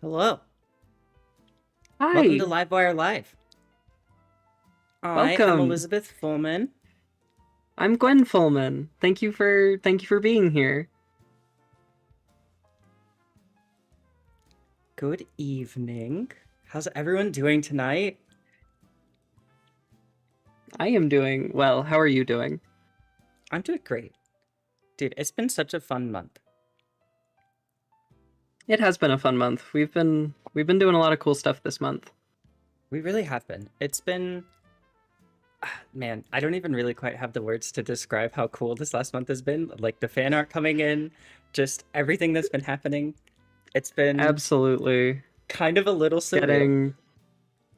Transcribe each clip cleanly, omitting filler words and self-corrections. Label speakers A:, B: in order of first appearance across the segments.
A: Hello. Welcome to
B: Hi,
A: Livewire Live. I am
B: welcome.
A: Elizabeth Fullman.
B: I'm Gwen Fullman. Thank you for being here.
A: Good evening. How's everyone doing tonight?
B: I am doing well. How are you doing?
A: I'm doing great. Dude, it's been such a fun month.
B: It has been a fun month. We've been doing a lot of cool stuff this month.
A: We really have been. It's been man, I don't even really quite have the words to describe how cool this last month has been. Like the fan art coming in, just everything that's been happening. It's been
B: Absolutely.
A: kind of a little surreal.
B: Getting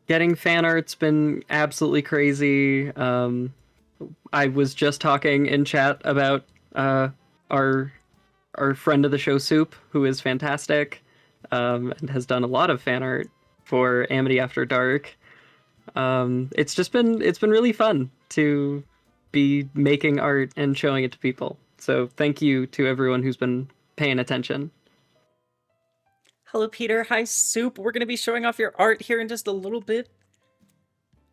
B: getting fan art's been absolutely crazy. I was just talking in chat about our our friend of the show Soup, who is fantastic, and has done a lot of fan art for Amity After Dark. It's been really fun to be making art and showing it to people. So thank you to everyone who's been paying attention.
A: Hello, Peter. Hi, Soup. We're going to be showing off your art here in just a little bit.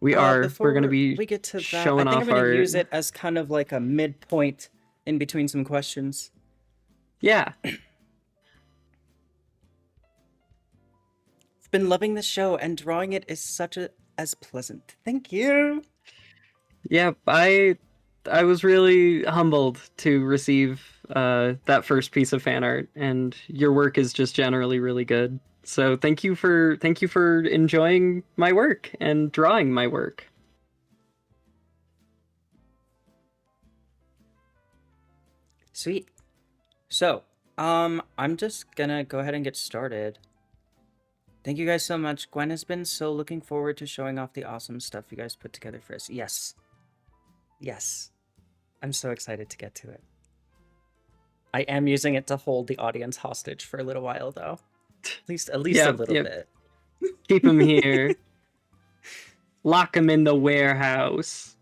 B: We're gonna
A: Before
B: be
A: we get to that, I
B: showing
A: think I'm
B: off
A: going to
B: art.
A: use it as kind of like a midpoint in between some questions.
B: Yeah,
A: I've been loving the show, and drawing it is such a as pleasant. Thank you.
B: yeah. I was really humbled to receive that first piece of fan art, and your work is just generally really good. So thank you for enjoying my work and drawing my work.
A: Sweet. So, I'm just gonna go ahead and get started. Thank you guys so much. Gwen has been so looking forward to showing off the awesome stuff you guys put together for us. Yes. Yes. I'm so excited to get to it. I am using it to hold the audience hostage for a little while, though. At least a
B: Yep,
A: little
B: yep.
A: bit.
B: Keep him here. Lock him in the warehouse.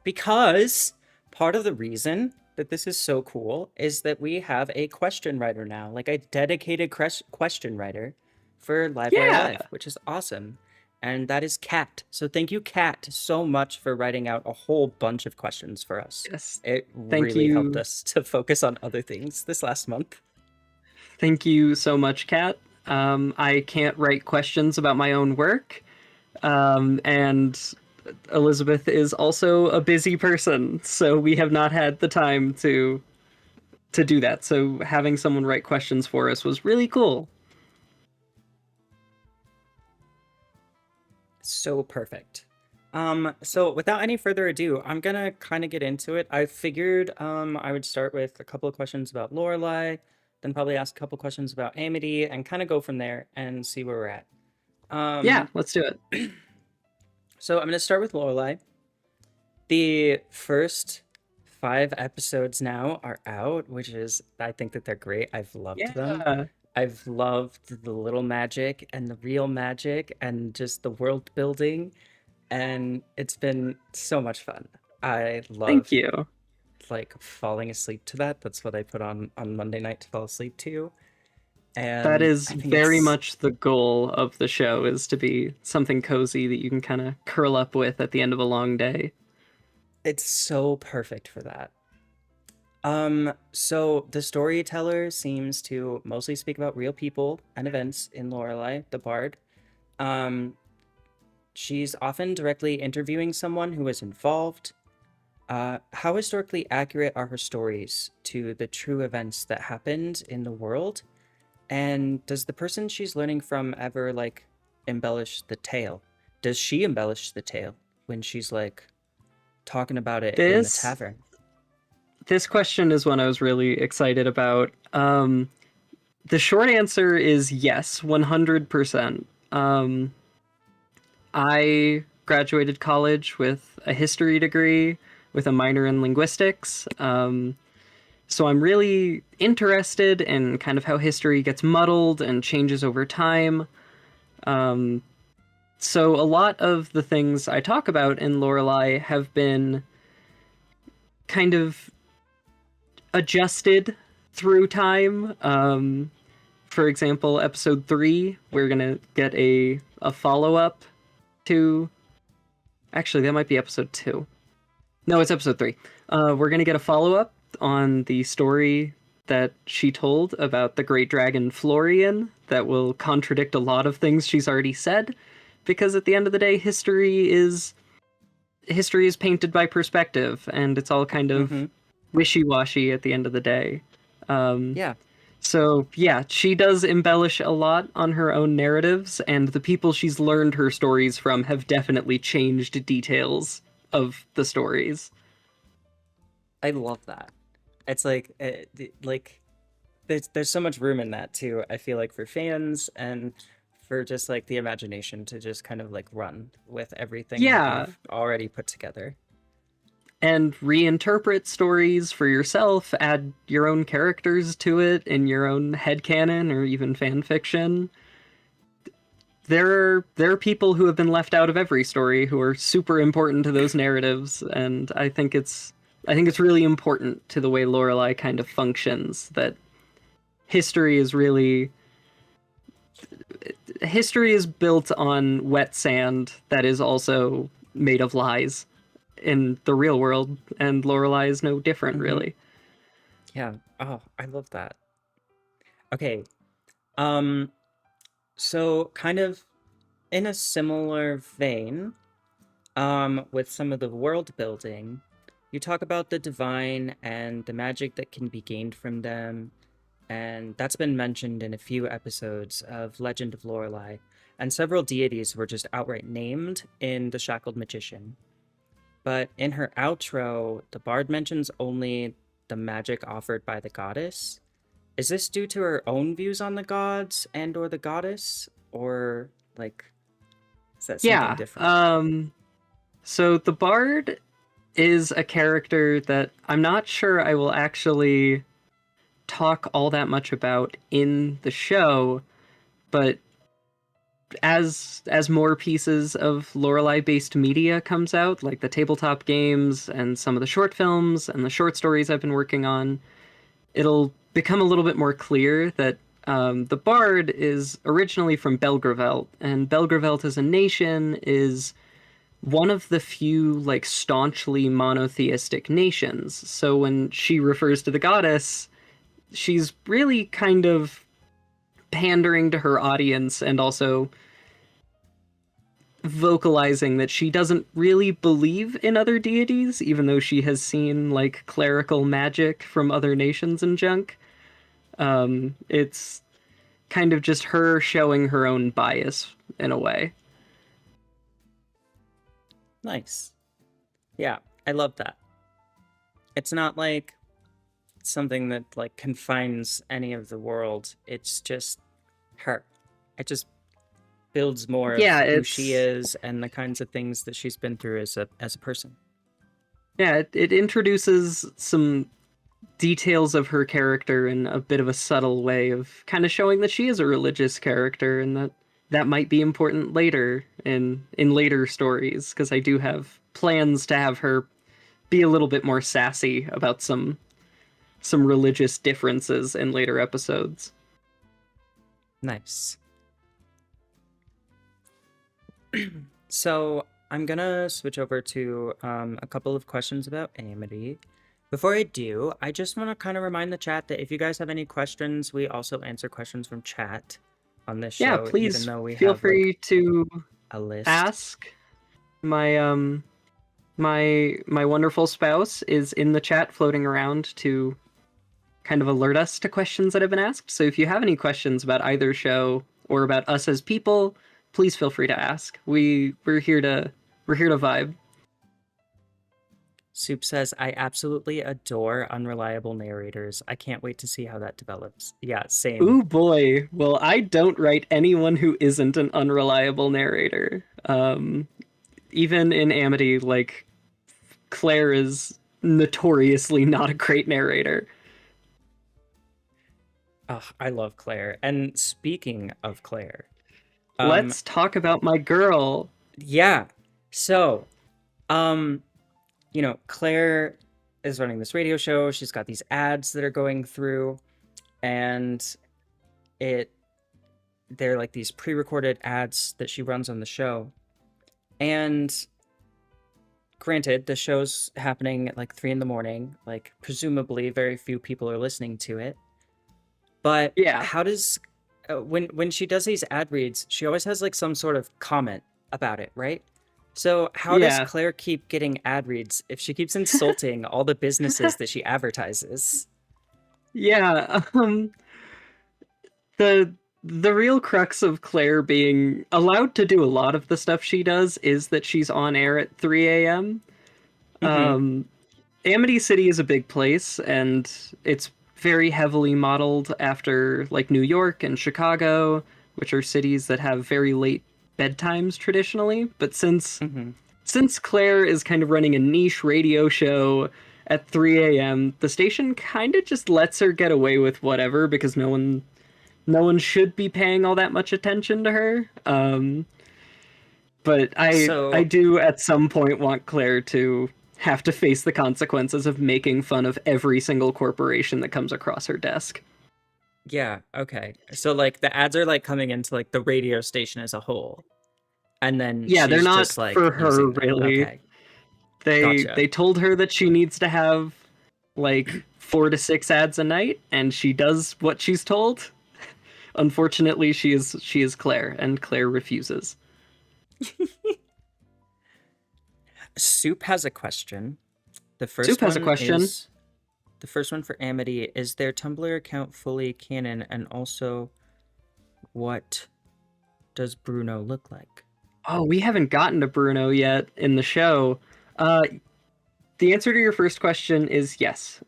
A: Because part of the reason that this is so cool is that we have a question writer now, like a dedicated question writer for Livewire
B: Yeah.
A: Live, which is awesome. And that is Kat. So thank you, Kat, so much for writing out a whole bunch of questions for us.
B: Yes.
A: It
B: Thank
A: really helped
B: you.
A: us to focus on other things this last month.
B: Thank you so much, Kat. I can't write questions about my own work. And Elizabeth is also a busy person, so we have not had the time to do that. So having someone write questions for us was really cool.
A: So perfect. So without any further ado, I'm gonna kind of get into it. I figured I would start with a couple of questions about Lorelai, then probably ask a couple questions about Amity, and kind of go from there and see where we're at.
B: Yeah,
A: Um,
B: let's do it.
A: so I'm gonna start with Lorelai. The first 5 episodes now are out, which is I think that they're great. I've loved them.
B: Yeah,
A: I've loved the little magic and the real magic and just the world building, and it's been so much fun. I
B: thank
A: love
B: you.
A: like falling asleep to that. That's what I put on Monday night to fall asleep to,
B: That
A: and
B: is
A: I think
B: very much the goal of the show, is to be something cozy that you can kind of curl up with at the end of a long day.
A: it's so perfect for that. So the storyteller seems to mostly speak about real people and events in Lorelai, the Bard. Um, she's often directly interviewing someone who is involved. How historically accurate are her stories to the true events that happened in the world? And does the person she's learning from ever like embellish the tale? Does she embellish the tale when she's like talking about it in the
B: This
A: tavern?
B: this question is one I was really excited about. The short answer is yes, 100%. I graduated college with a history degree with a minor in linguistics. So I'm really interested in kind of how history gets muddled and changes over time. Um, so a lot of the things I talk about in Lorelei have been kind of adjusted through time. For example, episode 3, we're gonna get a follow up to. Actually, that might be episode 2. No, it's episode 3. We're gonna get a follow up on the story that she told about the great dragon Florian that will contradict a lot of things she's already said, because at the end of the day, history is painted by perspective, and it's all kind of
A: Mm-hmm.
B: wishy-washy at the end of the day. Um,
A: Yeah.
B: so yeah, she does embellish a lot on her own narratives, and the people she's learned her stories from have definitely changed details of the stories.
A: I love that. It's like like there's so much room in that too. I feel like for fans and for just like the imagination to just kind of like run with everything that
B: Yeah,
A: you've already put together.
B: and reinterpret stories for yourself, add your own characters to it in your own headcanon or even fan fiction. There are people who have been left out of every story who are super important to those narratives, and I think it's really important to the way Lorelai kind of functions that history is really history is built on wet sand that is also made of lies in the real world, and Lorelai is no different,
A: Mm-hmm.
B: really.
A: Yeah. Oh, I love that. Okay. Um, so kind of in a similar vein, with some of the world building, you talk about the divine and the magic that can be gained from them, and that's been mentioned in a few episodes of Legend of Lorelei, and several deities were just outright named in The Shackled Magician. But in her outro, the bard mentions only the magic offered by the goddess. Is this due to her own views on the gods and or the goddess, or like is that something
B: Yeah.
A: different?
B: So the bard is a character that I'm not sure I will actually talk all that much about in the show, but as more pieces of Lorelei based media comes out, like the tabletop games and some of the short films and the short stories I've been working on, it'll become a little bit more clear that the Bard is originally from Belgravelt, and Belgravelt as a nation is one of the few like staunchly monotheistic nations. So when she refers to the goddess, she's really kind of pandering to her audience and also vocalizing that she doesn't really believe in other deities, even though she has seen like clerical magic from other nations and junk. It's kind of just her showing her own bias in a way.
A: Nice. Yeah, I love that. It's not like something that like confines any of the world. It's just her. It just builds more of
B: Yeah,
A: who she
B: it's
A: is and the kinds of things that she's been through as a person.
B: yeah, it introduces some details of her character in a bit of a subtle way of kind of showing that she is a religious character and that might be important later in later stories because I do have plans to have her be a little bit more sassy about some religious differences in later episodes.
A: Nice. So I'm gonna switch over to a couple of questions about Amity. Before I do, I just want to kind of remind the chat that if you guys have any questions, we also answer questions from chat on this
B: Yeah,
A: show, even
B: please
A: though we
B: feel
A: have like
B: free to
A: a list.
B: ask. My wonderful spouse is in the chat floating around to kind of alert us to questions that have been asked. So if you have any questions about either show or about us as people, please feel free to ask. We're here to vibe.
A: Soup says, I absolutely adore unreliable narrators. I can't wait to see how that develops. Yeah, same.
B: Ooh boy. Well, I don't write anyone who isn't an unreliable narrator. Even in Amity, like Claire is notoriously not a great narrator.
A: Oh, I love Claire. And speaking of Claire, um,
B: Let's talk about my girl.
A: yeah. So, um, Claire is running this radio show. She's got these ads that are going through, and it they're like these pre-recorded ads that she runs on the show. And granted, the show's happening at like 3 in the morning. Like presumably, very few people are listening to it. But
B: Yeah.
A: how does when she does these ad reads, she always has like some sort of comment about it, right? So how does
B: Yeah.
A: Claire keep getting ad reads if she keeps insulting all the businesses that she advertises?
B: Yeah. The the real crux of Claire being allowed to do a lot of the stuff she does is that she's on air at 3 a.m.
A: Mm-hmm.
B: Um, Amity City is a big place, and it's very heavily modeled after like New York and Chicago, which are cities that have very late bedtimes traditionally. But
A: Mm-hmm.
B: since Claire is kind of running a niche radio show at 3 a.m., the station kind of just lets her get away with whatever because no one should be paying all that much attention to her. But I
A: So
B: do at some point want Claire to have to face the consequences of making fun of every single corporation that comes across her desk.
A: yeah, okay. So like the ads are like coming into like the radio station as a whole, and then
B: Yeah, they're
A: she's
B: not
A: just like
B: for her
A: using them.
B: really.
A: Okay,
B: They
A: gotcha.
B: told her that she needs to have like 4 to 6 ads a night, and she does what she's told. Unfortunately, she is Claire, and Claire refuses.
A: Soup has a question. The
B: Soup
A: first
B: has a
A: one
B: question.
A: is the first one for Amity. Is their Tumblr account fully canon? And also, what does Bruno look like?
B: Oh, we haven't gotten to Bruno yet in the show. Uh, the answer to your first question is yes.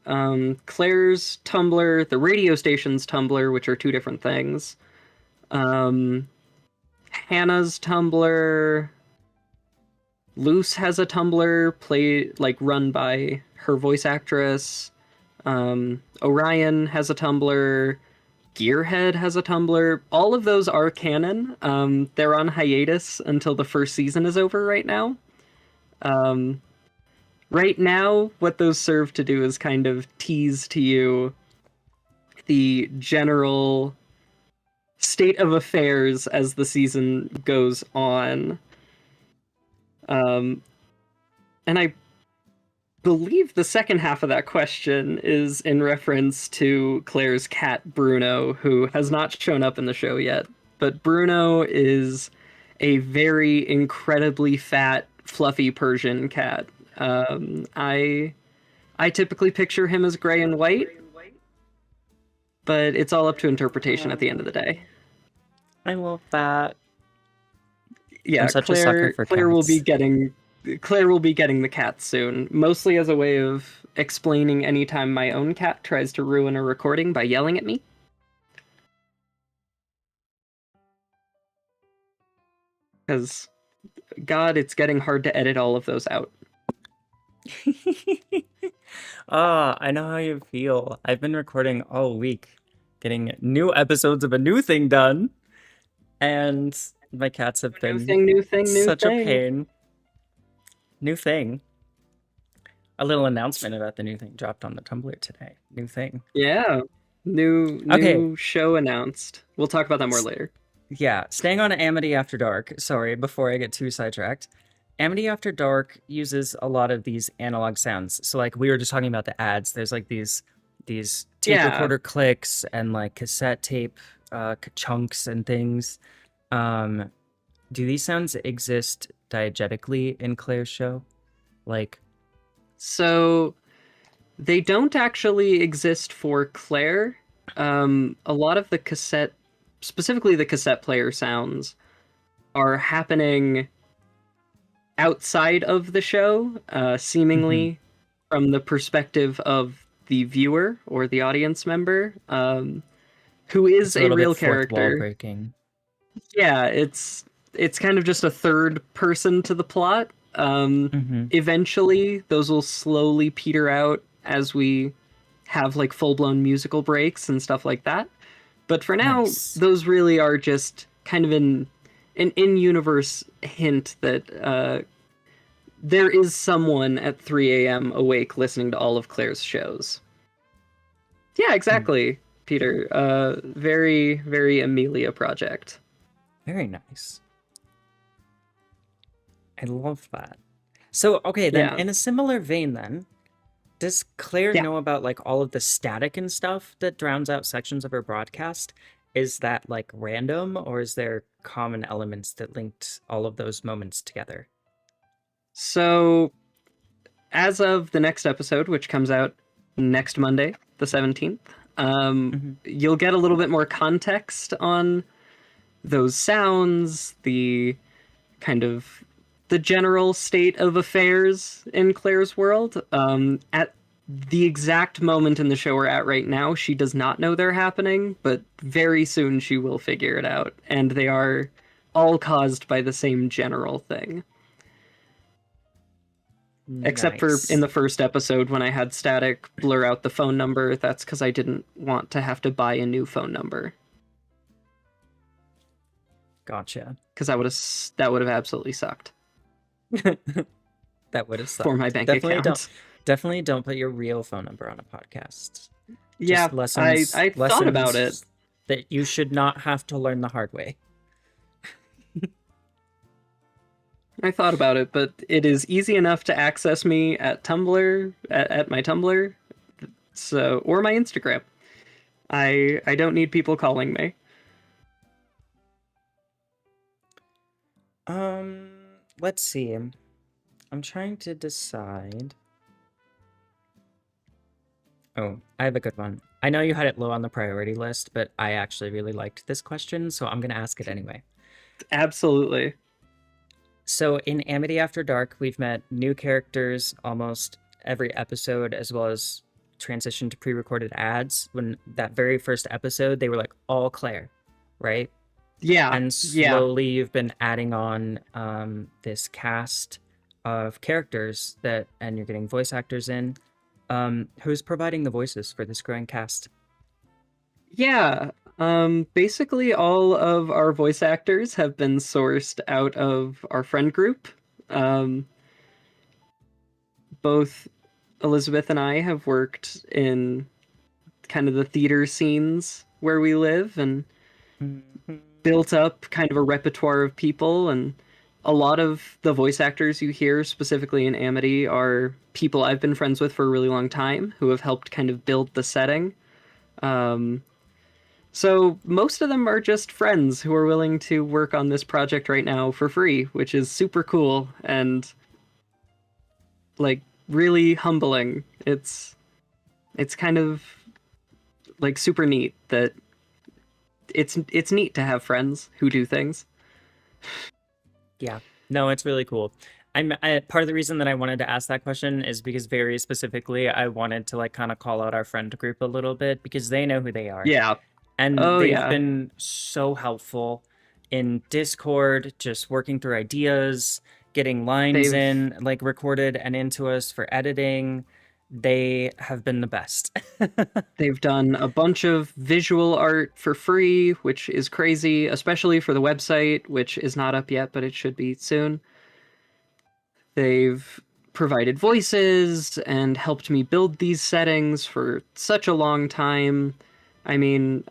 B: Claire's Tumblr, the radio station's Tumblr, which are two different things. Um, Hannah's Tumblr. Luce has a Tumblr run by her voice actress. Orion has a Tumblr. Gearhead has a Tumblr. All of those are canon. They're on hiatus until the first season is over right now. Um, right now, what those serve to do is kind of tease to you the general state of affairs as the season goes on. Um, and I believe the second half of that question is in reference to Claire's cat, Bruno, who has not shown up in the show yet. But Bruno is a very incredibly fat, fluffy Persian cat. I typically picture him as gray and white, but it's all up to interpretation at the end of the day.
A: I love that. I'm
B: Yeah,
A: such a sucker for cats.
B: Claire will be getting the cat soon, mostly as a way of explaining anytime my own cat tries to ruin a recording by yelling at me. Because, God, it's getting hard to edit all of those out.
A: Ah, I know how you feel. I've been recording all week, getting new episodes of a new thing done, and my cats have
B: New
A: been
B: thing, new thing, new
A: such a
B: thing.
A: pain. New thing. A little announcement about the new thing dropped on the Tumblr today. New thing.
B: Yeah. New
A: Okay,
B: new show announced. We'll talk about that more later.
A: yeah, staying on Amity After Dark. Sorry, before I get too sidetracked. Amity After Dark uses a lot of these analog sounds. So like we were just talking about the ads. There's like these tape
B: Yeah.
A: recorder clicks and like cassette tape chunks and things. Um, do these sounds exist diegetically in Claire's show? Like,
B: So they don't actually exist for Claire. A lot of the cassette, specifically the cassette player sounds, are happening outside of the show,
A: mhm.
B: seemingly from the perspective of the viewer or the audience member, who is
A: It's a
B: a
A: little bit
B: real
A: fourth wall
B: character.
A: breaking.
B: Yeah, it's kind of just a third person to the plot.
A: Hmm.
B: Eventually, those will slowly peter out as we have like full blown musical breaks and stuff like that. But for now,
A: Nice.
B: those really are just kind of an in universe hint that there is someone at 3 a.m. awake listening to all of Claire's shows. Yeah,
A: Mm.
B: exactly. Peter. Very, very Amelia project.
A: Very nice. I love that. So, okay, then
B: Yeah.
A: in a similar vein, then, does Claire
B: Yeah.
A: know about like all of the static and stuff that drowns out sections of her broadcast? Is that like random, or is there common elements that linked all of those moments together?
B: So, as of the next episode, which comes out next Monday, the 17th,
A: Hmm.
B: you'll get a little bit more context on those sounds, the kind of the general state of affairs in Claire's world. At the exact moment in the show we're at right now, she does not know they're happening, but very soon she will figure it out. And they are all caused by the same general thing. Except for in
A: Nice.
B: the first episode when I had Static blur out the phone number, that's because I didn't want to have to buy a new phone number.
A: Gotcha.
B: Because that would have absolutely sucked
A: That would have
B: for my
A: sucked.
B: bank account.
A: Definitely don't put your real phone number on a podcast.
B: Yeah,
A: Just
B: I thought about it.
A: lessons that you should not have to learn the hard way.
B: I thought about it, but it is easy enough to access me at Tumblr, at my Tumblr, so or my Instagram. I don't need people calling me.
A: Let's see. I'm trying to decide. Oh, I have a good one. I know you had it low on the priority list, but I actually really liked this question, so I'm going to ask it anyway.
B: Absolutely.
A: So in Amity After Dark, we've met new characters almost every episode, as well as transition to pre-recorded ads. When that very first episode, they were like all Claire, right?
B: Yeah,
A: And
B: yeah.
A: slowly you've been adding on this cast of characters and you're getting voice actors in. Who's providing the voices for this growing cast?
B: Yeah. Basically all of our voice actors have been sourced out of our friend group. Um, both Elizabeth and I have worked in kind of the theater scenes where we live and
A: Mhm.
B: built up kind of a repertoire of people, and a lot of the voice actors you hear specifically in Amity are people I've been friends with for a really long time who have helped kind of build the setting. Um, so most of them are just friends who are willing to work on this project right now for free, which is super cool and like really humbling. It's kind of like super neat that it's neat to have friends who do things.
A: Yeah, no, it's really cool. Part of the reason that I wanted to ask that question is because very specifically I wanted to like kind of call out our friend group a little bit because they know who they are.
B: Yeah.
A: And
B: Oh
A: they've
B: yeah.
A: been so helpful in Discord, just working through ideas, getting lines
B: They've
A: in, like recorded and into us for editing. They have been the best.
B: they've done a bunch of visual art for free, which is crazy, especially for the website, which is not up yet, but it should be soon. They've provided voices and helped me build these settings for such a long time. I mean,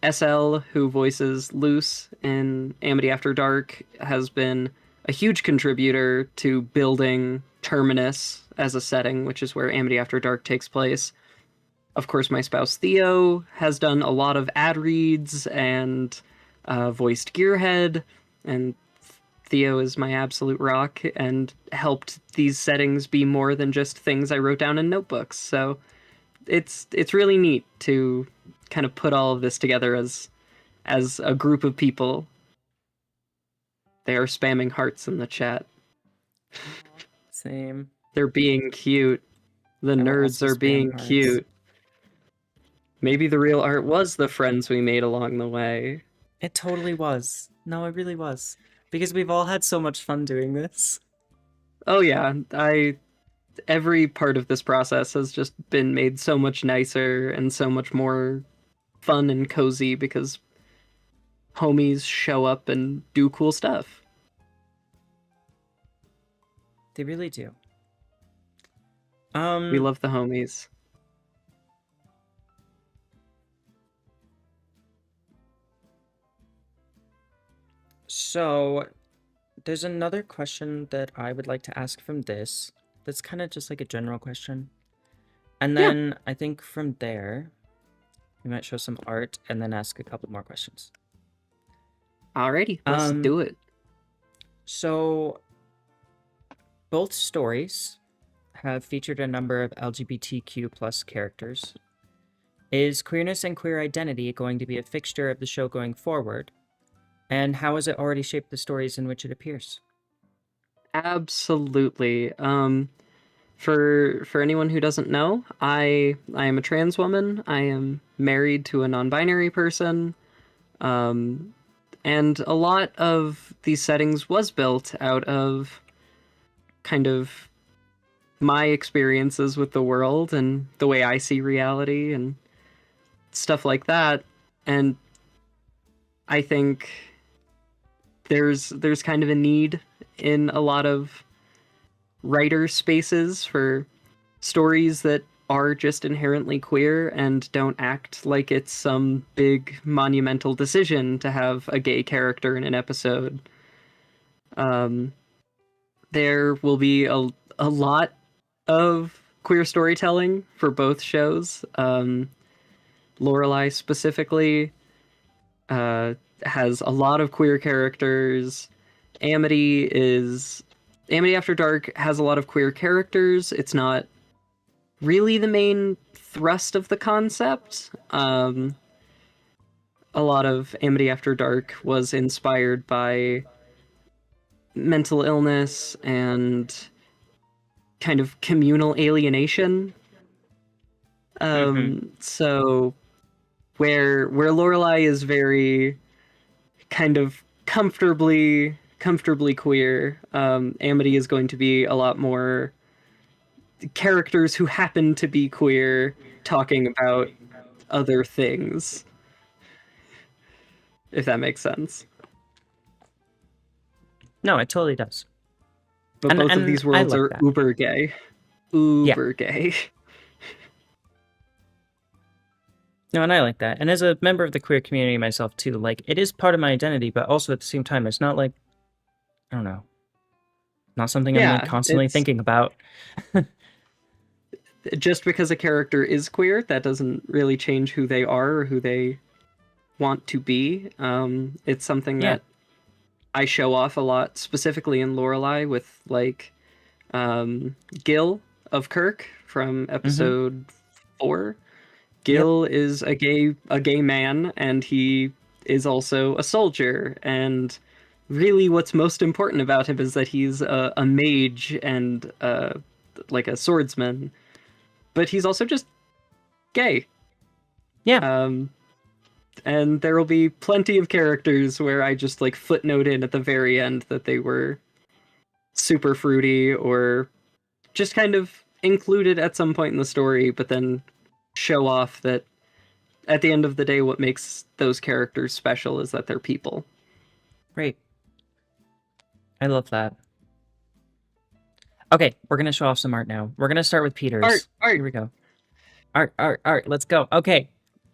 B: SL, who voices Luce in Amity After Dark, has been a huge contributor to building Terminus as a setting, which is where Amity After Dark takes place. Of course, my spouse Theo has done a lot of ad reads and voiced Gearhead, and Theo is my absolute rock and helped these settings be more than just things I wrote down in notebooks. So it's really neat to kind of put all of this together as a group of people. They are spamming hearts in the chat.
A: Same.
B: They're being cute. The
A: I will
B: nerds
A: also
B: are
A: spam
B: being
A: hearts.
B: cute. Maybe the real art was the friends we made along the way.
A: It totally was. No, it really was. Because we've all had so much fun doing this.
B: Oh yeah, I every part of this process has just been made so much nicer and so much more fun and cozy because homies show up and do cool stuff.
A: They really do.
B: We
A: Um,
B: love the homies.
A: So there's another question that I would like to ask from this. That's kind of just like a general question. And
B: Yeah.
A: then I think from there, we might show some art and then ask a couple more questions.
B: Alrighty, let's
A: Um,
B: do it.
A: so both stories have featured a number of LGBTQ plus characters. Is queerness and queer identity going to be a fixture of the show going forward? And how has it already shaped the stories in which it appears?
B: Absolutely. For anyone who doesn't know, I am a trans woman. I am married to a non-binary person. Um, and a lot of these settings was built out of kind of my experiences with the world and the way I see reality and stuff like that. And I think there's kind of a need in a lot of writer spaces for stories that are just inherently queer and don't act like it's some big monumental decision to have a gay character in an episode. Um, there will be a lot of queer storytelling for both shows. Lorelai specifically uh, has a lot of queer characters. Amity After Dark has a lot of queer characters. It's not really the main thrust of the concept. A lot of Amity After Dark was inspired by mental illness and kind of communal alienation.
A: Mm-hmm.
B: So where Lorelai is very kind of comfortably queer, Amity is going to be a lot more characters who happen to be queer talking about other things, if that makes sense.
A: No, it totally does.
B: But
A: And
B: both of
A: and
B: these
A: I
B: worlds
A: like
B: are
A: that.
B: uber gay.
A: Yeah.
B: Uber gay.
A: No, and I like that. And as a member of the queer community myself too, like it is part of my identity, but also at the same time, it's not like I don't know, not something I'm like
B: Yeah,
A: constantly
B: it's
A: thinking about.
B: just because a character is queer, that doesn't really change who they are or who they want to be. It's something
A: Yeah.
B: that I show off a lot, specifically in Lorelai with like Gil of Kirk from
A: Mm-hmm.
B: episode 4.
A: Yep.
B: Gil is a gay man, and he is also a soldier. And really, what's most important about him is that he's a mage and like a swordsman, but he's also just gay.
A: Yeah.
B: Um, and there will be plenty of characters where I just like footnote in at the very end that they were super fruity or just kind of included at some point in the story, but then show off that at the end of the day, what makes those characters special is that they're people.
A: Great. I love that. Okay, we're gonna show off some art now. We're gonna start with
B: Art,
A: Peter's.
B: art.
A: Here we go. Art, art, art. Let's go. Okay.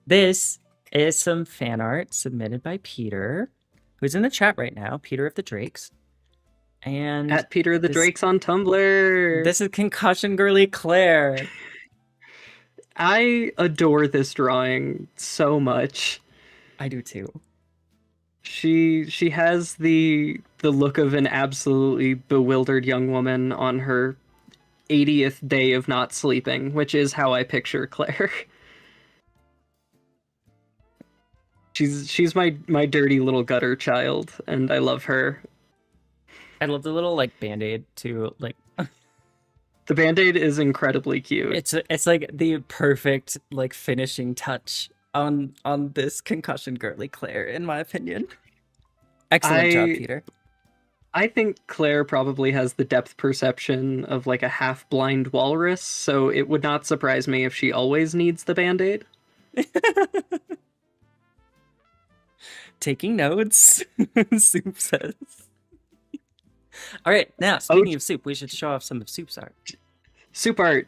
A: This is some fan art submitted by Peter, who's in the chat right now, Peter of the Drakes. And
B: At Peter the
A: this
B: Drakes on Tumblr.
A: this is Concussion Girly Claire.
B: I adore this drawing so much.
A: I do too.
B: She has the look of an absolutely bewildered young woman on her 80th day of not sleeping, which is how I picture Claire. She's my dirty little gutter child, and I love her.
A: I love the little like band-aid too. Like
B: The band-aid is incredibly cute.
A: it's like the perfect like finishing touch on this Concussion Girly Claire, in my opinion. Excellent job,
B: I
A: Peter.
B: I think Claire probably has the depth perception of like a half-blind walrus, so it would not surprise me if she always needs the band-aid.
A: Taking notes, Soup says. All right, now
B: Oh,
A: speaking of Soup, we should show off some of Soup's art.
B: soup art.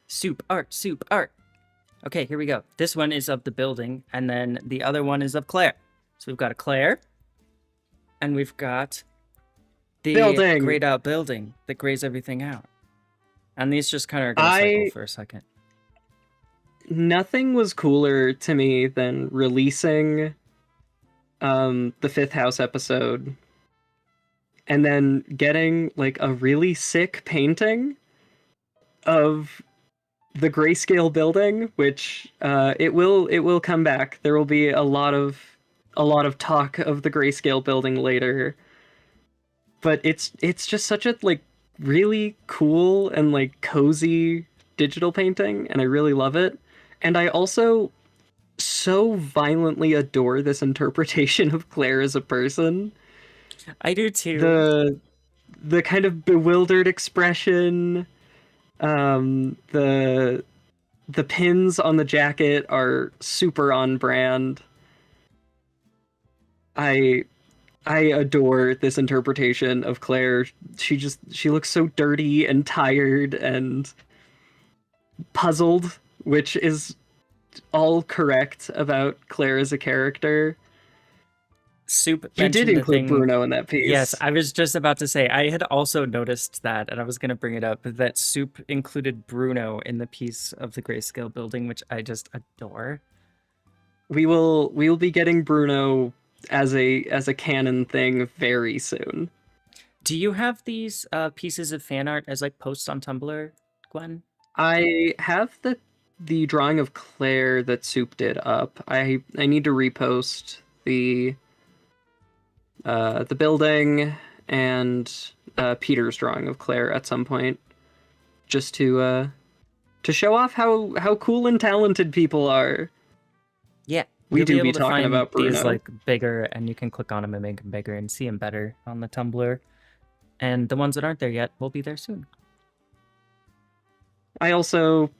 A: Soup art, Soup art. Okay, here we go. This one is of the building, and then the other one is of Claire. So we've got a Claire, And we've got the
B: Building.
A: grayed out building that grays everything out. And these just kind of are going to cycle
B: I
A: for a second.
B: Nothing was cooler to me than releasing the Fifth House episode and then getting like a really sick painting of the grayscale building, which it will come back. There will be a lot of talk of the grayscale building later, but it's just such a like really cool and like cozy digital painting, and I really love it. And I also so violently adore this interpretation of Claire as a person.
A: I do too.
B: The kind of bewildered expression, the pins on the jacket are super on brand. I I adore this interpretation of Claire. She looks so dirty and tired and puzzled, which is all correct about Claire as a character.
A: Soup
B: You did
A: mentioned a
B: include
A: thing.
B: Bruno in that
A: Yes,
B: piece.
A: I was just about to say, I had also noticed that, and I was going to bring it up, that Soup included Bruno in the piece of the grayscale building, which I just adore.
B: We will be getting Bruno as a canon thing very soon.
A: Do you have these pieces of fan art as like posts on Tumblr, Gwen?
B: I have the drawing of Claire that Soup did up. I need to repost the building and Peter's drawing of Claire at some point, just to show off how cool and talented people are.
A: Yeah,
B: We
A: you'll be
B: do
A: able
B: be
A: to
B: talking
A: find
B: about
A: these
B: Bruno.
A: like bigger, and you can click on them and make them bigger and see them better on the Tumblr. And the ones that aren't there yet will be there soon.
B: I also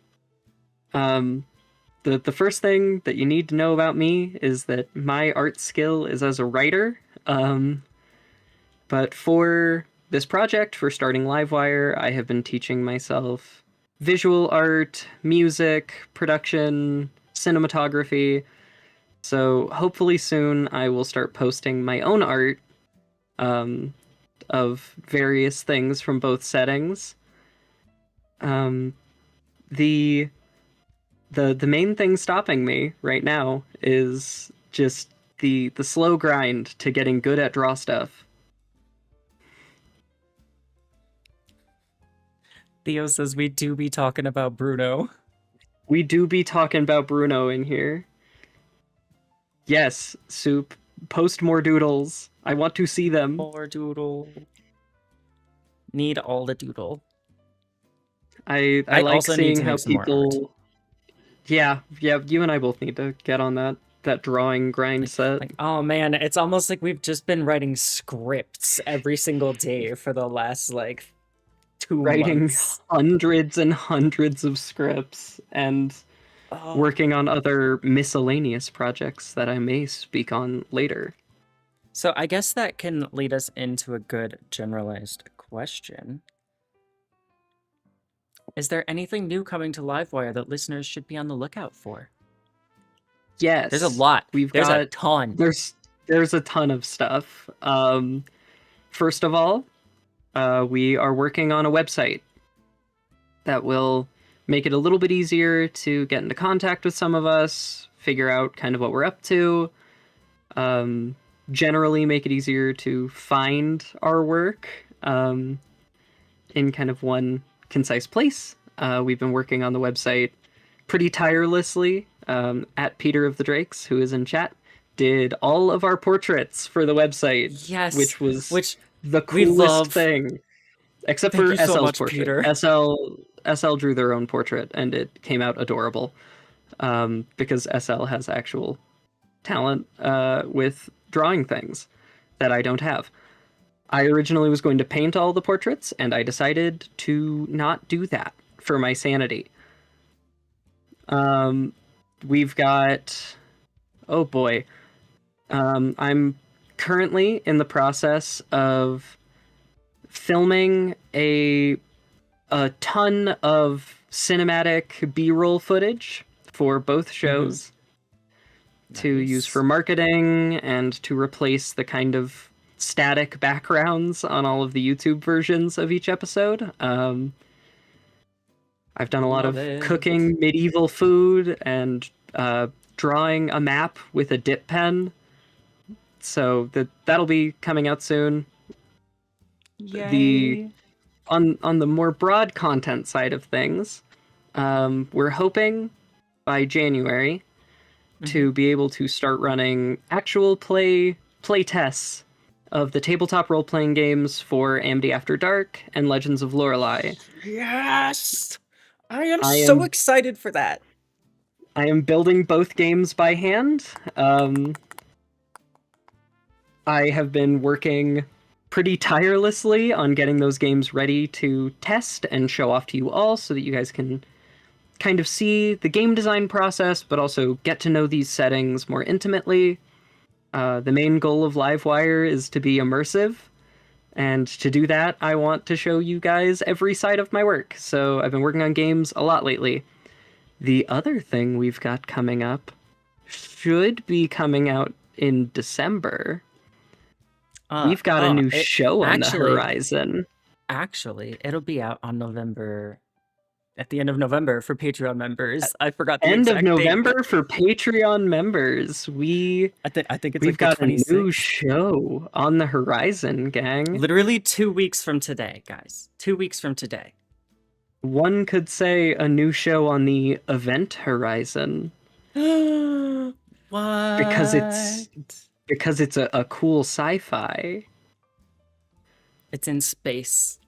B: the first thing that you need to know about me is that my art skill is as a writer. But for this project, for starting Livewire, I have been teaching myself visual art, music, production, cinematography. So hopefully soon I will start posting my own art um, of various things from both settings. Um, the the main thing stopping me right now is just the slow grind to getting good at draw stuff.
A: Theo says we do be talking about Bruno.
B: We do be talking about Bruno in here. Yes, Soup. Post more doodles. I want to see them.
A: More doodle. Need all the doodle.
B: I
A: I
B: like
A: also need
B: seeing
A: to
B: how
A: make some more art.
B: people. Yeah, yeah. You and I both need to get on that drawing grind set.
A: Like, oh man, it's almost like we've just been writing scripts every single day for the last like 2 months.
B: Writing hundreds and hundreds of scripts and
A: Oh.
B: working on other miscellaneous projects that I may speak on later.
A: So I guess that can lead us into a good generalized question. Is there anything new coming to Livewire that listeners should be on the lookout for?
B: Yes,
A: There's a lot.
B: we've
A: There's a
B: got
A: ton.
B: there's a ton of stuff. First of all, we are working on a website that will make it a little bit easier to get into contact with some of us, figure out kind of what we're up to, generally make it easier to find our work in kind of one concise place. We've been working on the website pretty tirelessly. At Peter of the Drakes, who is in chat, did all of our portraits for the website,
A: Yes.
B: which was
A: Which
B: the
A: we
B: coolest
A: love.
B: thing. Except
A: Thank
B: for
A: you so
B: SL's
A: much,
B: portrait.
A: Peter.
B: SL drew their own portrait, and it came out adorable. Because SL has actual talent with drawing things that I don't have. I originally was going to paint all the portraits, and I decided to not do that for my sanity. We've got, oh boy, I'm currently in the process of filming a ton of cinematic B-roll footage for both shows to use for marketing and to replace the kind of static backgrounds on all of the YouTube versions of each episode. I've done a lot
A: Love
B: of
A: it.
B: cooking medieval food and drawing a map with a dip pen. So that'll be coming out soon. The
A: Yay.
B: on the more broad content side of things, we're hoping by January to be able to start running actual play tests of the tabletop role playing games for AMD After Dark and Legends of Lorelei.
A: Yes! I am
B: I
A: so
B: am
A: excited for that.
B: I am building both games by hand. I have been working pretty tirelessly on getting those games ready to test and show off to you all so that you guys can kind of see the game design process, but also get to know these settings more intimately. The main goal of Livewire is to be immersive, and to do that, I want to show you guys every side of my work. So I've been working on games a lot lately. The other thing we've got coming up should be coming out in December. We've got a new show on the horizon.
A: Actually, it'll be out on at the end of November for Patreon members. I forgot the
B: End of
A: exact date.
B: November for Patreon members.
A: I think it's
B: We've
A: like the
B: got a new
A: 26th.
B: show on the horizon, gang.
A: Literally 2 weeks from today, guys. 2 weeks from today.
B: One could say a new show on the event horizon.
A: What?
B: Because it's a cool sci-fi.
A: It's in space.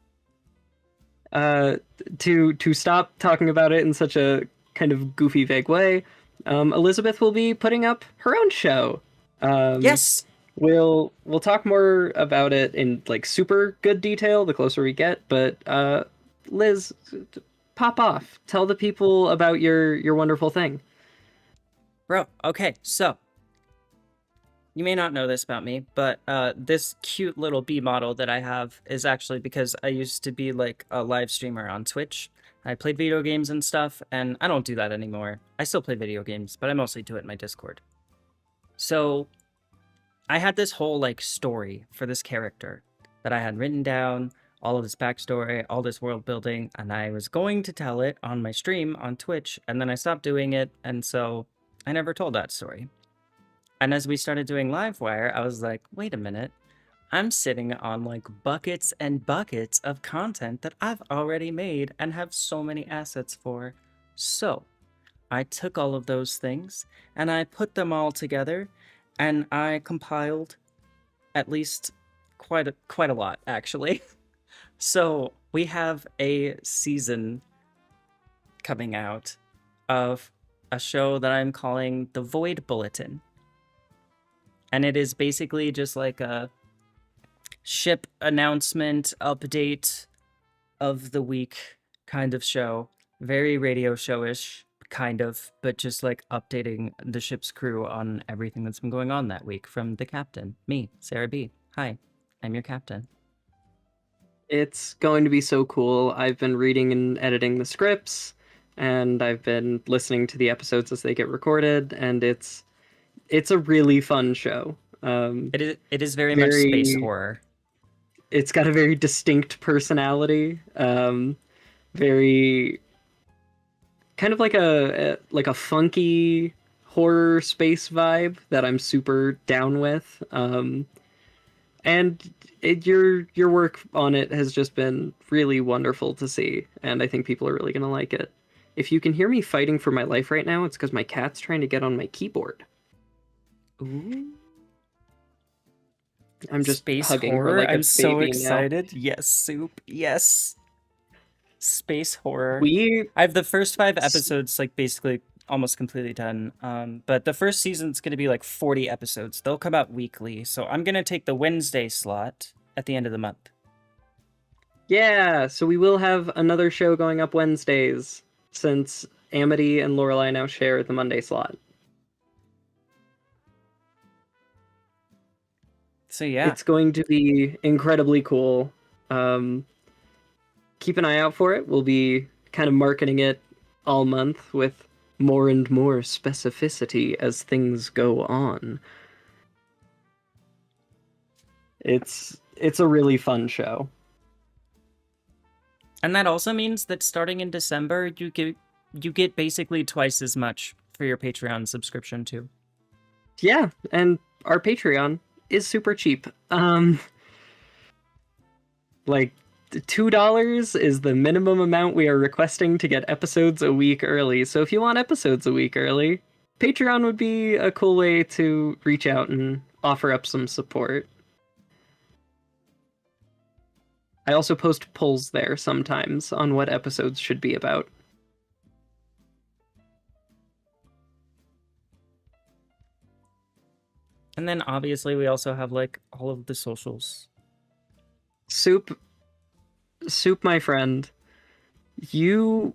B: To stop talking about it in such a kind of goofy, vague way, Elizabeth will be putting up her own show.
A: Yes.
B: We'll talk more about it in like super good detail the closer we get. But Liz, pop off. Tell the people about your wonderful thing.
A: Bro, okay, so you may not know this about me, but this cute little bee model that I have is actually because I used to be like a live streamer on Twitch. I played video games and stuff, and I don't do that anymore. I still play video games, but I mostly do it in my Discord. So I had this whole like story for this character that I had written down, all of this backstory, all this world building, and I was going to tell it on my stream on Twitch, and then I stopped doing it, and so I never told that story. And as we started doing Livewire, I was like, wait a minute. I'm sitting on like buckets and buckets of content that I've already made and have so many assets for. So I took all of those things and I put them all together and I compiled at least quite a lot, actually. So we have a season coming out of a show that I'm calling The Void Bulletin. And it is basically just like a ship announcement update of the week kind of show. Very radio showish, kind of, but just like updating the ship's crew on everything that's been going on that week from the captain, me, Sarah B. Hi, I'm your captain.
B: It's going to be so cool. I've been reading and editing the scripts, and I've been listening to the episodes as they get recorded, and it's a really fun show.
A: It is very much space horror.
B: It's got a very distinct personality. Very kind of like a funky horror space vibe that I'm super down with. And your work on it has just been really wonderful to see, and I think people are really gonna like it. If you can hear me fighting for my life right now, it's because my cat's trying to get on my keyboard.
A: Ooh.
B: I'm just
A: space
B: hugging
A: horror.
B: her like a
A: I'm so
B: baby
A: excited.
B: now.
A: Yes, soup. Yes. Space horror.
B: We
A: I have the first 5 episodes like basically almost completely done. But the first season's gonna be like 40 episodes. They'll come out weekly, so I'm gonna take the Wednesday slot at the end of the month.
B: Yeah, so we will have another show going up Wednesdays since Amity and Lorelei now share the Monday slot.
A: So yeah,
B: it's going to be incredibly cool. Keep an eye out for it. We'll be kind of marketing it all month with more and more specificity as things go on. It's a really fun show.
A: And that also means that starting in December, you get basically twice as much for your Patreon subscription too.
B: Yeah, and our Patreon is super cheap. Like $2 is the minimum amount we are requesting to get episodes a week early. So if you want episodes a week early, Patreon would be a cool way to reach out and offer up some support. I also post polls there sometimes on what episodes should be about.
A: And then obviously we also have like all of the socials.
B: Soup, Soup, my friend, you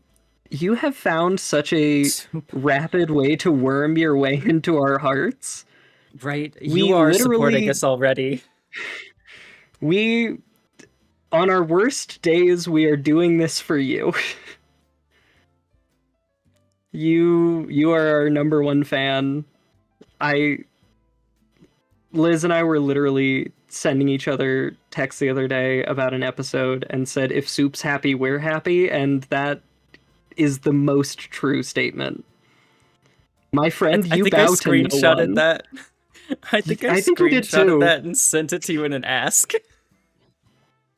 B: you have found such a rapid way to worm your way into our hearts.
A: Right? You
B: We
A: are supporting
B: literally
A: us already.
B: we on our worst days we are doing this for you. You are our number one fan. I Liz and I were literally sending each other texts the other day about an episode and said if Soup's happy, we're happy, and that is the most true statement. My
A: I,
B: friend,
A: I
B: you
A: think I
B: bow to no
A: screenshotted
B: one.
A: that. I think I
B: I think you did
A: screenshotted
B: too.
A: that and sent it to you in an ask.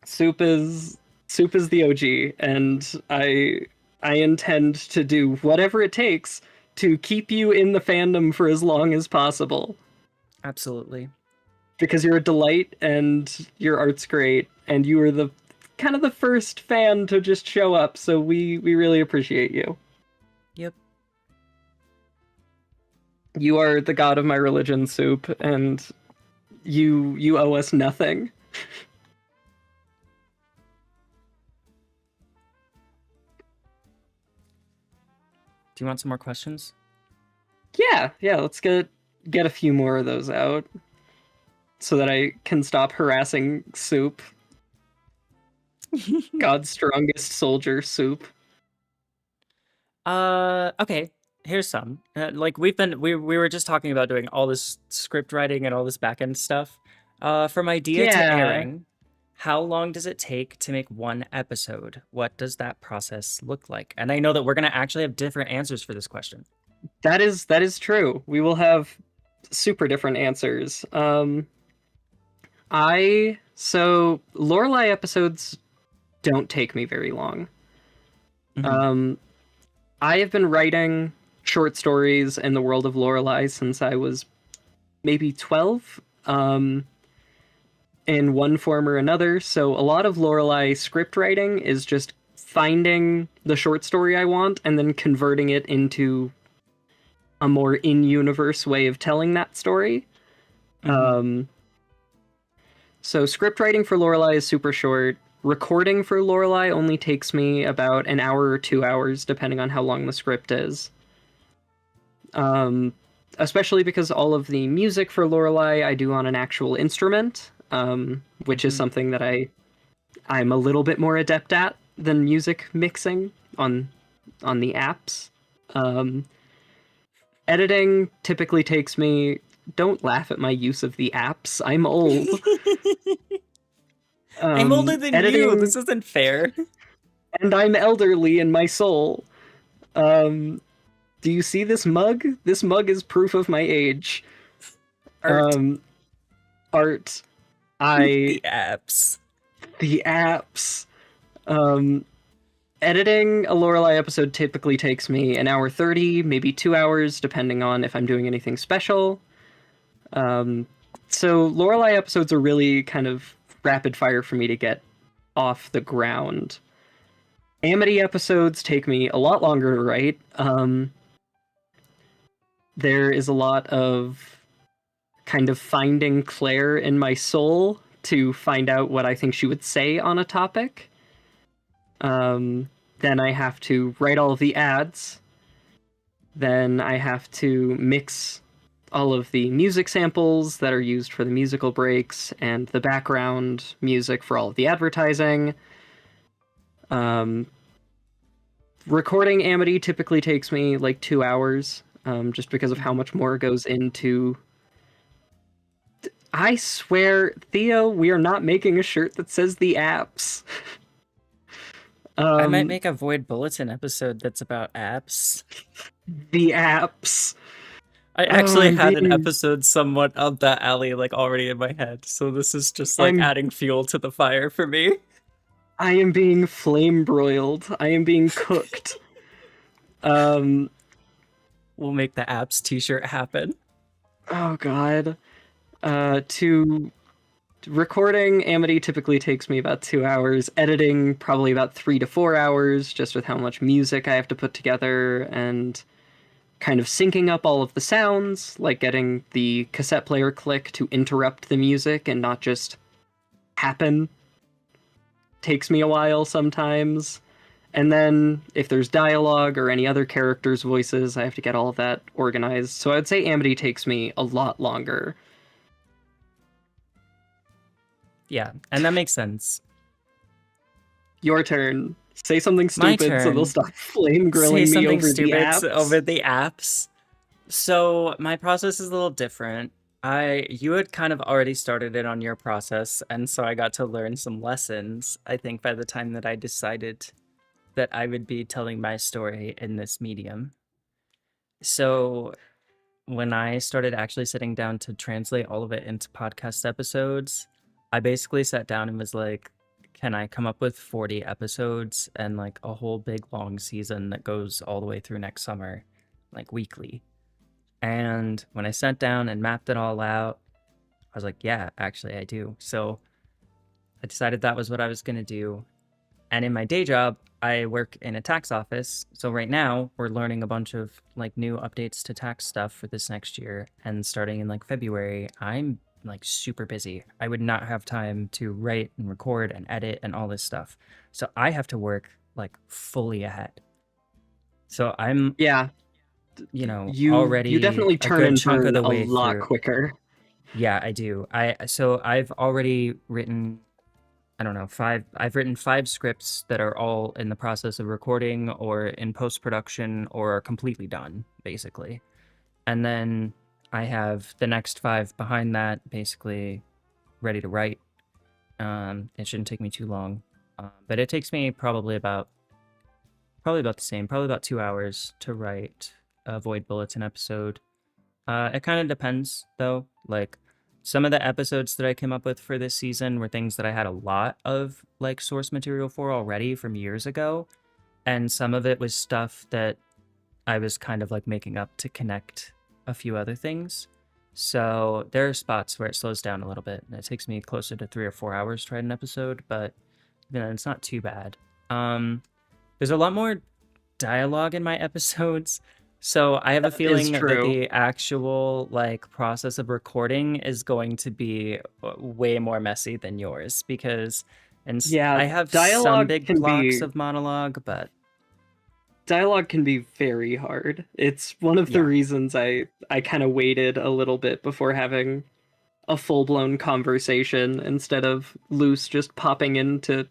B: Soup is Soup is the OG, and I intend to do whatever it takes to keep you in the fandom for as long as possible.
A: Absolutely.
B: Because you're a delight and your art's great, and you were the kind of the first fan to just show up, so we really appreciate you.
A: Yep.
B: You are the god of my religion, Soup, and you owe us nothing.
A: Do you want some more questions?
B: Yeah, let's get a few more of those out so that I can stop harassing Soup. God's strongest soldier, Soup.
A: Okay. Here's some. Like we were just talking about doing all this script writing and all this back end stuff. From idea to
B: Yeah,
A: airing, how long does it take to make one episode? What does that process look like? And I know that we're gonna actually have different answers for this question.
B: that is true. We will have super different answers. So Lorelai episodes don't take me very long.
A: Mhm.
B: Um, I have been writing short stories in the world of Lorelai since I was maybe 12, in one form or another. So a lot of Lorelai script writing is just finding the short story I want and then converting it into a more in-universe way of telling that story.
A: Mhm.
B: So script writing for Lorelai is super short. Recording for Lorelai only takes me about an hour or 2 hours, depending on how long the script is. Especially because all of the music for Lorelai I do on an actual instrument, which is
A: Mhm.
B: something that I'm a little bit more adept at than music mixing on the apps. Um, Editing typically takes me. Don't laugh at my use of the apps. I'm old.
A: I'm older than you.
B: Editing,
A: This isn't fair.
B: and I'm elderly in my soul. Um, do you see this mug? This mug is proof of my age.
A: Art.
B: Um, Art. I
A: The apps.
B: the apps. Um, Editing a Lorelai episode typically takes me an hour 30, maybe 2 hours, depending on if I'm doing anything special. So Lorelai episodes are really kind of rapid fire for me to get off the ground. Amity episodes take me a lot longer to write. There is a lot of kind of finding Claire in my soul to find out what I think she would say on a topic. Then I have to write all of the ads. Then I have to mix all of the music samples that are used for the musical breaks and the background music for all of the advertising. Um, Recording Amity typically takes me like 2 hours, just because of how much more goes into I swear, Theo, we are not making a shirt that says the apps.
A: I might
B: Um,
A: make a Void Bulletin episode that's about apps.
B: the apps.
A: I
B: Oh,
A: actually had an episode somewhat of that alley like already in my head, so this is just like
B: I'm
A: adding fuel to the fire for me.
B: I am being flame broiled. I am being cooked. Um,
A: We'll make the apps t-shirt happen.
B: oh god. To recording Amity typically takes me about 2 hours. Editing probably about 3 to 4 hours, just with how much music I have to put together and kind of syncing up all of the sounds, like getting the cassette player click to interrupt the music and not just happen. Takes me a while sometimes. And then if there's dialogue or any other characters' voices, I have to get all of that organized. So I'd say Amity takes me a lot longer.
A: Yeah, and that makes sense.
B: Your turn. Say something
A: My
B: stupid so they'll
A: turn.
B: stop flame
A: Say
B: grilling me
A: something
B: over the
A: stupid
B: apps.
A: over the apps. So my process is a little different. You had kind of already started it on your process, and so I got to learn some lessons, I think, by the time that I decided that I would be telling my story in this medium. So when I started actually sitting down to translate all of it into podcast episodes, I basically sat down and was like, can I come up with 40 episodes and like a whole big long season that goes all the way through next summer, like weekly? And when I sat down and mapped it all out, I was like, yeah, actually, I do. So I decided that was what I was going to do. And in my day job, I work in a tax office. So right now, we're learning a bunch of like new updates to tax stuff for this next year. And starting in like February, I'm like super busy. I would not have time to write and record and edit and all this stuff. So I have to work like fully ahead. So I'm,
B: Yeah, you
A: already
B: definitely
A: a
B: turn
A: good
B: and
A: chunk of
B: burn
A: the
B: a
A: way
B: lot
A: through.
B: quicker.
A: Yeah, I do. I've already written, I don't know, I've written 5 scripts that are all in the process of recording or in post-production or are completely done, basically. And then I have the next 5 behind that, basically ready to write. It shouldn't take me too long. But it takes me probably about the same, probably about 2 hours to write a Void Bulletin episode. It kind of depends, though. Like, some of the episodes that I came up with for this season were things that I had a lot of like source material for already from years ago, and some of it was stuff that I was kind of like making up to connect a few other things. So there are spots where it slows down a little bit, and it takes me closer to 3 or 4 hours to write an episode, but it's not too bad. Um, there's a lot more dialogue in my episodes. So I have a
B: That is
A: feeling that
B: true.
A: the actual like process of recording is going to be way more messy than yours because and
B: Yeah,
A: I have some
B: dialogue
A: big
B: can
A: blocks
B: be
A: of monologue, but
B: dialogue can be very hard. It's one of the
A: yeah.
B: reasons I kind of waited a little bit before having a full-blown conversation instead of Luce just popping in to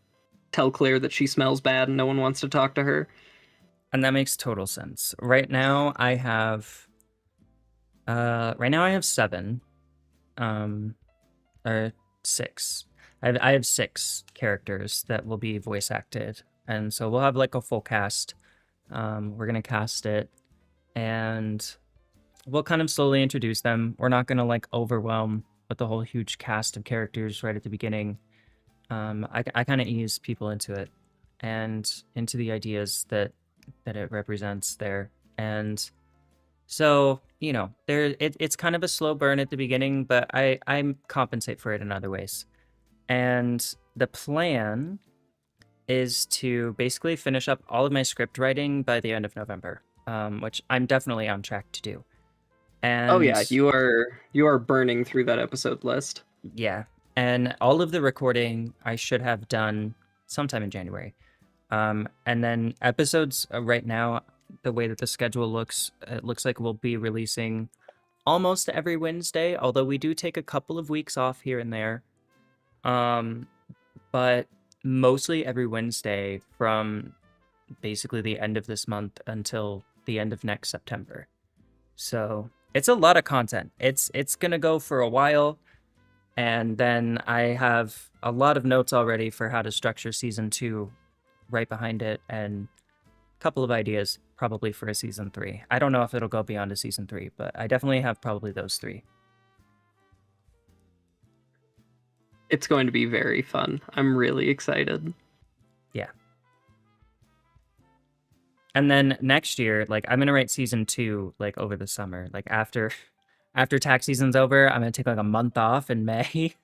B: tell Claire that she smells bad and no one wants to talk to her.
A: And that makes total sense. Right now I have 7 um or 6. I have 6 characters that will be voice acted. And so we'll have like a full cast. We're going to cast it and we'll kind of slowly introduce them. We're not going to like overwhelm with the whole huge cast of characters right at the beginning. I kind of ease people into it and into the ideas that it represents there. And so, it's kind of a slow burn at the beginning, but I compensate for it in other ways. And the plan is to basically finish up all of my script writing by the end of November, which I'm definitely on track to do.
B: Oh
A: And
B: yeah, you are burning through that episode list.
A: yeah, and all of the recording I should have done sometime in January. And then episodes right now, the way that the schedule looks, it looks like we'll be releasing almost every Wednesday, although we do take a couple of weeks off here and there. Um, but mostly every Wednesday from basically the end of this month until the end of next September. So it's a lot of content. It's gonna go for a while. And then I have a lot of notes already for how to structure season 2 right behind it, and a couple of ideas probably for a season 3. I don't know if it'll go beyond a season 3, but I definitely have probably those 3.
B: It's going to be very fun. I'm really excited.
A: Yeah. And then next year, like I'm gonna write season 2 like over the summer. Like after tax season's over, I'm gonna take like a month off in May,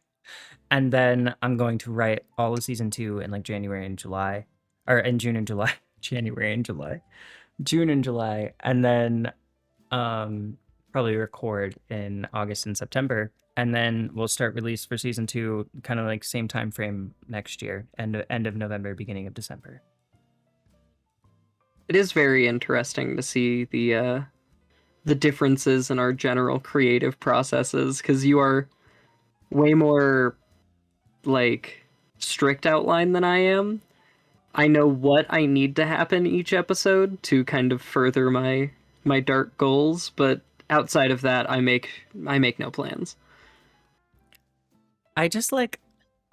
A: and then I'm going to write all of season 2 in like January and July, or in June and July, January and July, June and July, and then um probably record in August and September, and then we'll start release for season 2 kind of like same time frame next year, end of November, beginning of December.
B: It is very interesting to see the differences in our general creative processes, because you are way more like strict outline than I am. I know what I need to happen each episode to kind of further my dark goals, but outside of that, I make no plans.
A: I just like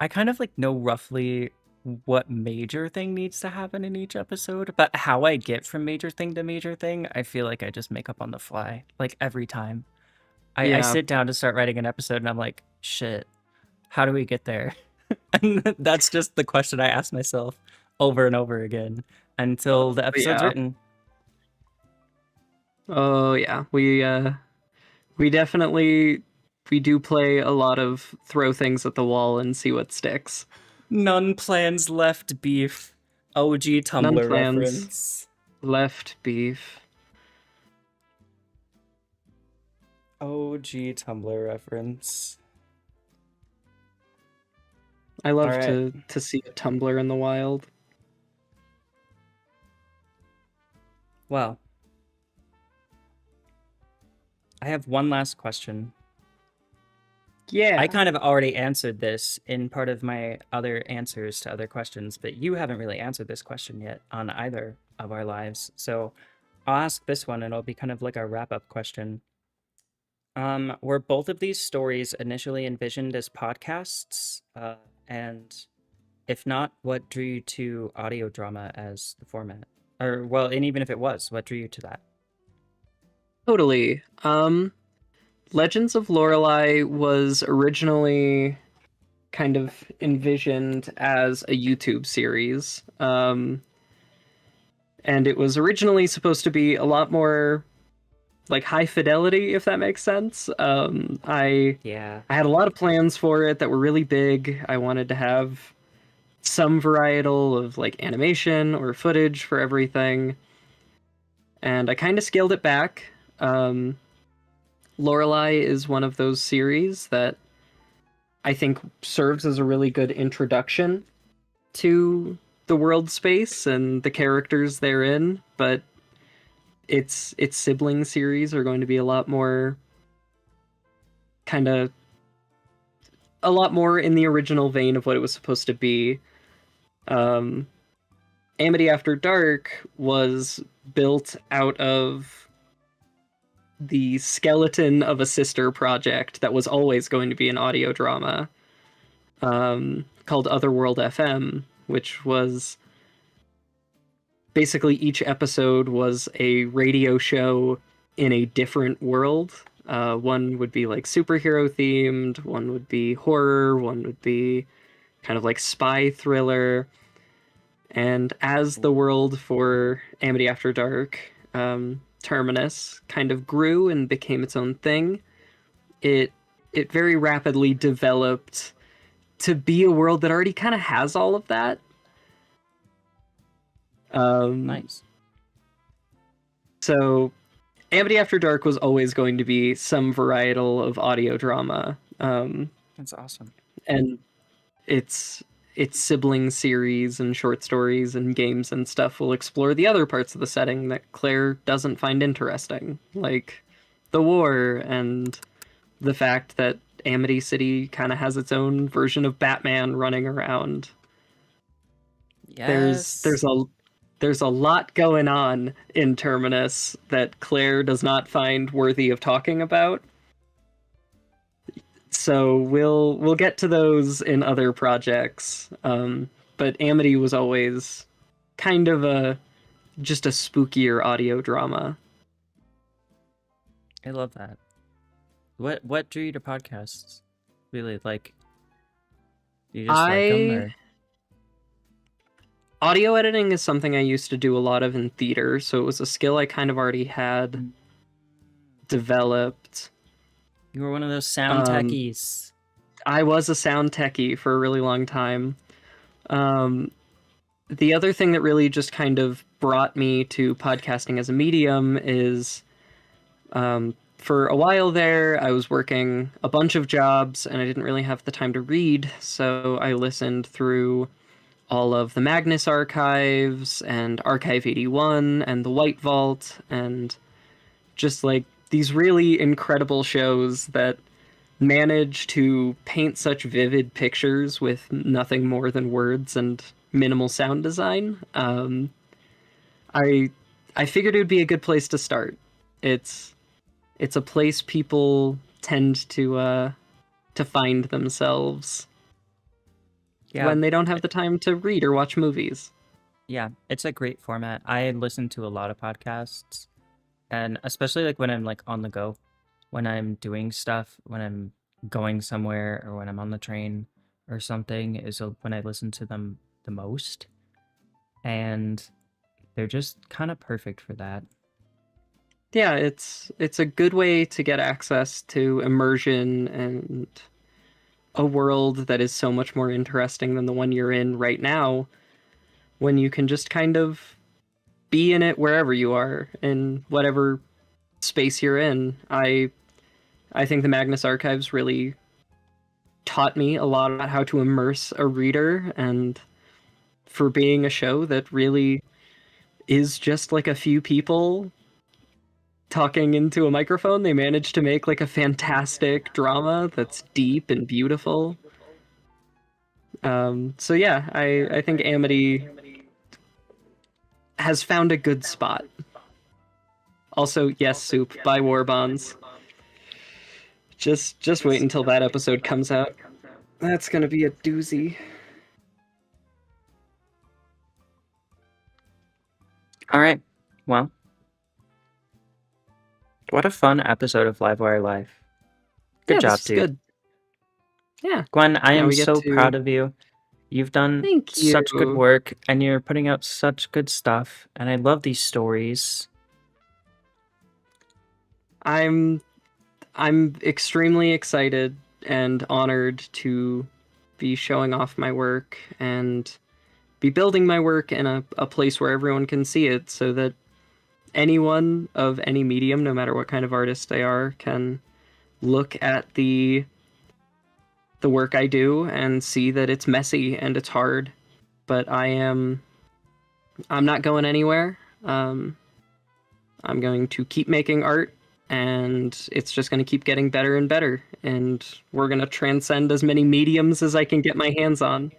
A: I kind of like know roughly what major thing needs to happen in each episode, but how I get from major thing to major thing, I feel like I just make up on the fly, like every time. I
B: Yeah,
A: sit down to start writing an episode and I'm like, shit, how do we get there? And that's just the question I ask myself over and over again until the
B: but
A: episode's
B: yeah.
A: written.
B: Oh yeah, we definitely we do play a lot of throw things at the wall and see what sticks.
A: None plans left beef. OG
B: None
A: Tumblr
B: plans
A: reference.
B: left beef.
A: OG Tumblr reference.
B: I
A: All
B: love
A: right.
B: to see a Tumblr in the wild.
A: Well, I have one last question. I
B: Yeah,
A: kind of already answered this in part of my other answers to other questions, but you haven't really answered this question yet on either of our lives. So I'll ask this one, and it'll be kind of like a wrap up question. Were both of these stories initially envisioned as podcasts? And if not, what drew you to audio drama as the format? Or, well, and even if it was, what drew you to that?
B: totally. Legends of Lorelei was originally kind of envisioned as a YouTube series. And it was originally supposed to be a lot more like high fidelity, if that makes sense.
A: Yeah.
B: I had a lot of plans for it that were really big. I wanted to have some varietal of like animation or footage for everything, and I kind of scaled it back. Um, Lorelei is one of those series that I think serves as a really good introduction to the world space and the characters therein, but its sibling series are going to be a lot more kind of a lot more in the original vein of what it was supposed to be. Um, Amity After Dark was built out of the skeleton of a sister project that was always going to be an audio drama, called Otherworld FM, which was basically each episode was a radio show in a different world. One would be like superhero themed, one would be horror, one would be kind of like spy thriller. And as the world for Amity After Dark, Terminus, kind of grew and became its own thing, it it very rapidly developed to be a world that already kind of has all of that. Um,
A: Nice.
B: so Amity After Dark was always going to be some varietal of audio drama,
A: That's awesome.
B: and its its sibling series and short stories and games and stuff will explore the other parts of the setting that Claire doesn't find interesting, like the war and the fact that Amity City kind of has its own version of Batman running around. There's
A: Yes.
B: there's a there's a lot going on in Terminus that Claire does not find worthy of talking about. So we'll get to those in other projects. But Amity was always kind of a just a spookier audio drama.
A: I love that. What drew you to podcasts? Really, like, you just like them,
B: I
A: or
B: Audio editing is something I used to do a lot of in theater, so it was a skill I kind of already had developed.
A: you were one of those sound
B: Um,
A: techies?
B: I was a sound techie for a really long time. Um, the other thing that really just kind of brought me to podcasting as a medium is for a while there, I was working a bunch of jobs and I didn't really have the time to read, so I listened through all of the Magnus archives and Archive 81 and the White Vault and just like these really incredible shows that manage to paint such vivid pictures with nothing more than words and minimal sound design. I I figured it would be a good place to start. It's it's a place people tend to find themselves
A: Yeah,
B: when they don't have the time to read or watch movies.
A: yeah, it's a great format. I listen to a lot of podcasts, and especially like when I'm like on the go, when I'm doing stuff, when I'm going somewhere, or when I'm on the train or something, is when I listen to them the most, and they're just kind of perfect for that.
B: Yeah, it's a good way to get access to immersion and a world that is so much more interesting than the one you're in right now when you can just kind of be in it wherever you are in whatever space you're in. I think the Magnus Archives really taught me a lot about how to immerse a reader, and for being a show that really is just like a few people talking into a microphone, they managed to make like a fantastic drama that's deep and beautiful. So yeah, I think Amity has found a good spot. Also, yes, Soup, buy War Bonds. Just wait until that episode comes out. That's gonna be a doozy.
A: All right, well, what a fun episode of Livewire Live. Good
B: Yeah, this
A: job,
B: was
A: dude.
B: good. Yeah.
A: Gwen, I
B: Now
A: am
B: we get
A: so proud
B: to
A: of you. You've done
B: thank
A: such good
B: you.
A: work, and you're putting out such good stuff, and I love these stories.
B: I'm I'm extremely excited and honored to be showing off my work and be building my work in a place where everyone can see it so that anyone of any medium, no matter what kind of artist they are, can look at the work I do and see that it's messy and it's hard, but I'm not going anywhere. I'm going to keep making art, and it's just going to keep getting better and better, and we're going to transcend as many mediums as I can get my hands on.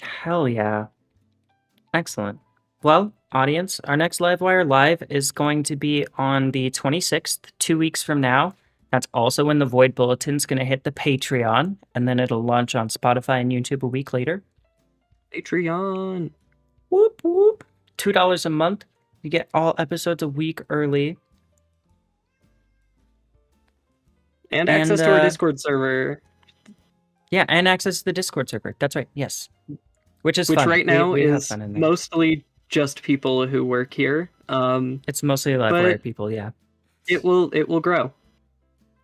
A: Hell yeah. Excellent. Well, audience, our next Livewire Live is going to be on the 26th, 2 weeks from now. That's also when the Void Bulletin's going to hit the Patreon, and then it'll launch on Spotify and YouTube a week later.
B: Patreon.
A: Whoop, whoop. $2 a month. You get all episodes a week early.
B: And access to our Discord server.
A: Yeah, and access to the Discord server. That's right, yes. Which is
B: which
A: fun.
B: right now
A: we have
B: is
A: fun in there.
B: mostly just people who work here.
A: It's mostly Livewire people, yeah.
B: It will grow.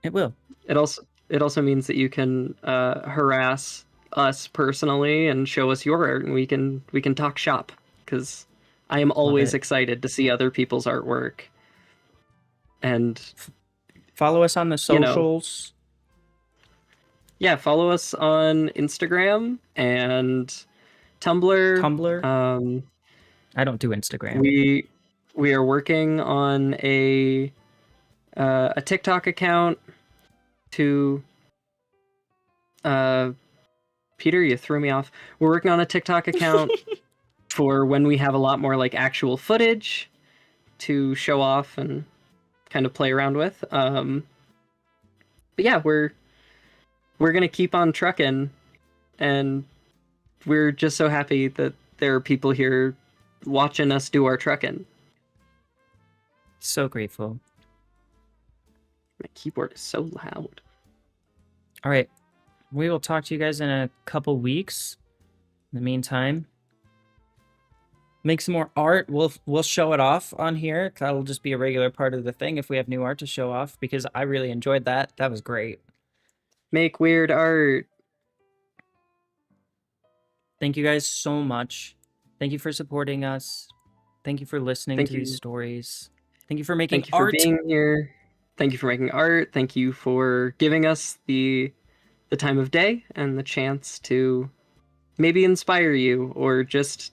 A: It will.
B: It also means that you can harass us personally and show us your art, and we can talk shop, because I am always excited to see other people's artwork. And
A: follow us on the socials.
B: Yeah, follow us on Instagram and Tumblr.
A: I don't do Instagram.
B: We are working on a TikTok account to Peter, you threw me off. We're working on a TikTok account for when we have a lot more like actual footage to show off and kind of play around with. But yeah, we're we're gonna keep on trucking, and we're just so happy that there are people here watching us do our trucking.
A: So grateful.
B: My keyboard is so loud.
A: All right. We will talk to you guys in a couple weeks. In the meantime, make some more art. We'll show it off on here. That'll just be a regular part of the thing if we have new art to show off, because I really enjoyed that. That was great.
B: Make weird art.
A: Thank you guys so much. Thank you for supporting us. Thank you for listening
B: Thank
A: to
B: you.
A: these stories. Thank you for making
B: Thank you for
A: art.
B: being here. Thank you for making art. Thank you for giving us the time of day and the chance to maybe inspire you or just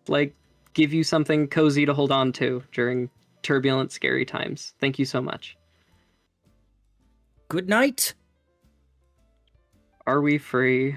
B: like give you something cozy to hold on to during turbulent, scary times. Thank you so much.
A: Good night.
B: Are we free?